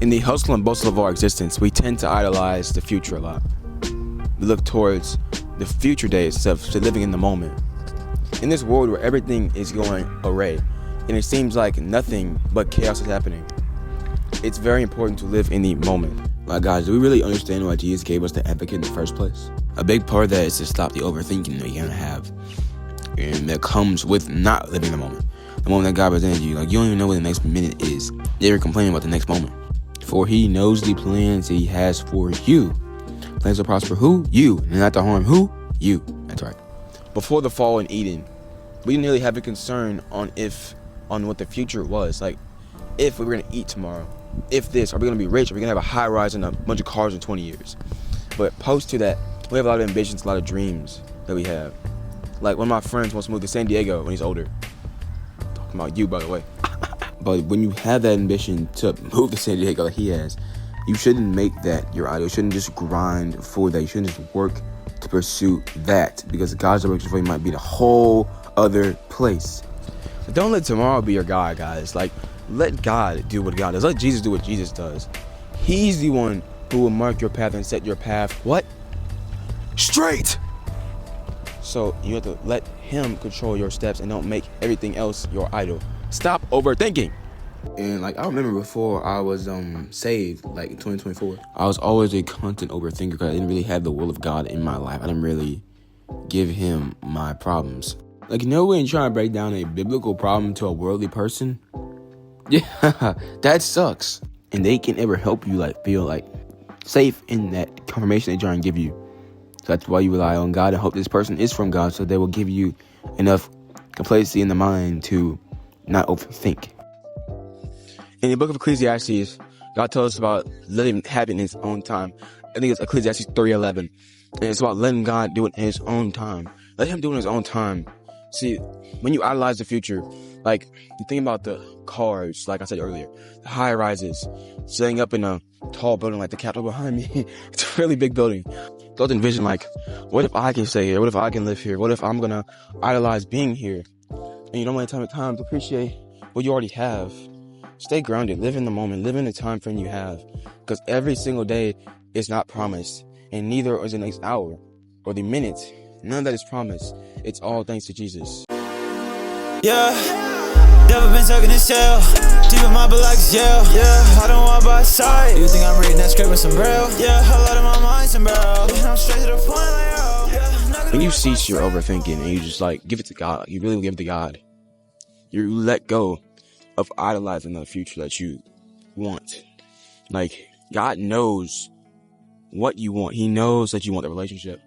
In the hustle and bustle of our existence, we tend to idolize the future a lot. We look towards the future days instead of living in the moment. In this world where everything is going array, and it seems like nothing but chaos is happening, it's very important to live in the moment. Like, guys, do we really understand why Jesus gave us the advocate in the first place? A big part of that is to stop the overthinking that you're gonna have, and that comes with not living the moment. The moment that God presented you, like, you don't even know what the next minute is. You're complaining about the next moment. For He knows the plans He has for you. Plans to prosper who? You. And not to harm who? You. That's right. Before the fall in Eden, we didn't really have a concern on what the future was. Like, if we were gonna eat tomorrow, if this, are we gonna be rich? Are we gonna have a high rise and a bunch of cars in 20 years? But post to that, we have a lot of ambitions, a lot of dreams that we have. Like, one of my friends wants to move to San Diego when he's older. Talking about you, by the way. But when you have that ambition to move to San Diego like he has, you shouldn't make that your idol. You shouldn't just grind for that. You shouldn't just work to pursue that, because God's direction for you might be the whole other place. So don't let tomorrow be your God, guys. Like, let God do what God does. Let Jesus do what Jesus does. He's the one who will mark your path and set your path, what? Straight! So you have to let Him control your steps and don't make everything else your idol. Stop overthinking. And like, I remember before I was saved, like in 2024, I was always a constant overthinker because I didn't really have the will of God in my life. I didn't really give Him my problems. Like, you know, when you're trying to break down a biblical problem to a worldly person, yeah, that sucks. And they can never help you like feel like safe in that confirmation they try and give you. So that's why you rely on God and hope this person is from God, so they will give you enough complacency in the mind to not overthink. In the book of Ecclesiastes, God tells us about letting it happen in His own time. I think it's Ecclesiastes 3:11. And it's about letting God do it in His own time. Let Him do it in His own time. See, when you idolize the future, like, you think about the cars, like I said earlier, the high rises, setting up in a tall building like the Capitol behind me. It's a really big building. Don't envision, like, what if I can stay here? What if I can live here? What if I'm gonna idolize being here? And you don't want to take time to appreciate what you already have. Stay grounded, live in the moment, live in the time frame you have. Because every single day is not promised, and neither is the next hour or the minute. None of that is promised. It's all thanks to Jesus. Yeah, never been stuck in this cell. Deep in my blood like jail. Yeah, I don't want by side. You think I'm reading that script with some braille? Yeah, a lot of my mind's some barrel. And I'm straight to the point like, oh. Yeah, when you cease your overthinking and you just like give it to God, you really give it to God. You let go of idolizing the future that you want. Like, God knows what you want. He knows that you want the relationship.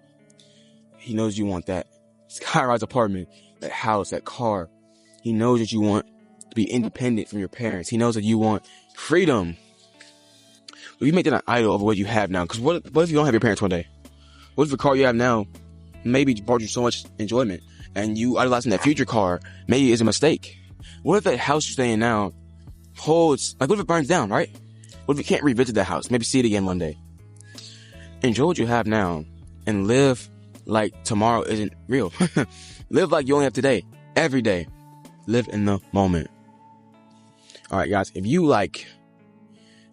He knows you want that skyrise apartment, that house, that car. He knows that you want to be independent from your parents. He knows that you want freedom. If you make that an idol of what you have now, because what if you don't have your parents one day? What if the car you have now maybe brought you so much enjoyment, and you idolizing that future car maybe is a mistake? What if that house you're staying in now holds, like, what if it burns down, right? What if you can't revisit that house? Maybe see it again one day. Enjoy what you have now and live like tomorrow isn't real. Live like you only have today. Every day. Live in the moment. Alright, guys, if you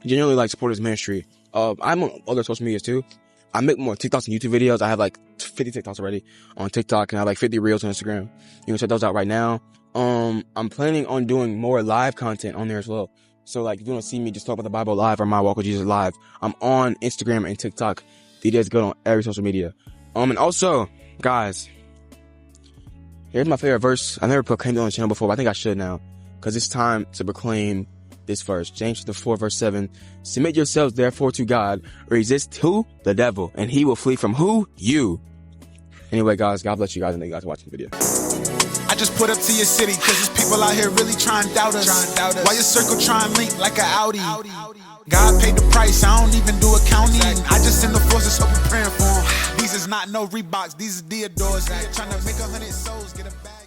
genuinely like support this ministry, I'm on other social medias too. I make more TikToks and YouTube videos. I have like 50 TikToks already on TikTok, and I have like 50 Reels on Instagram. You can check those out right now. I'm planning on doing more live content on there as well. So, like, if you want to see me just talk about the Bible live or my walk with Jesus live, I'm on Instagram and TikTok. Videos go on every social media. And also, guys, here's my favorite verse. I never proclaimed it on the channel before, but I think I should now, because it's time to proclaim this verse. James 4 verse 7. Submit yourselves therefore to God. Resist who? The devil. And he will flee from who? You. Anyway, guys, God bless you guys, and thank you guys for watching the video. I just put up to your city, cause there's people out here really trying to doubt us. Why your circle trying to link like an Audi? God paid the price, I don't even do accounting. I just send the forces, hope you're praying for them. These is not no Reeboks, these is Diodors. Trying to make 100 souls get a bag.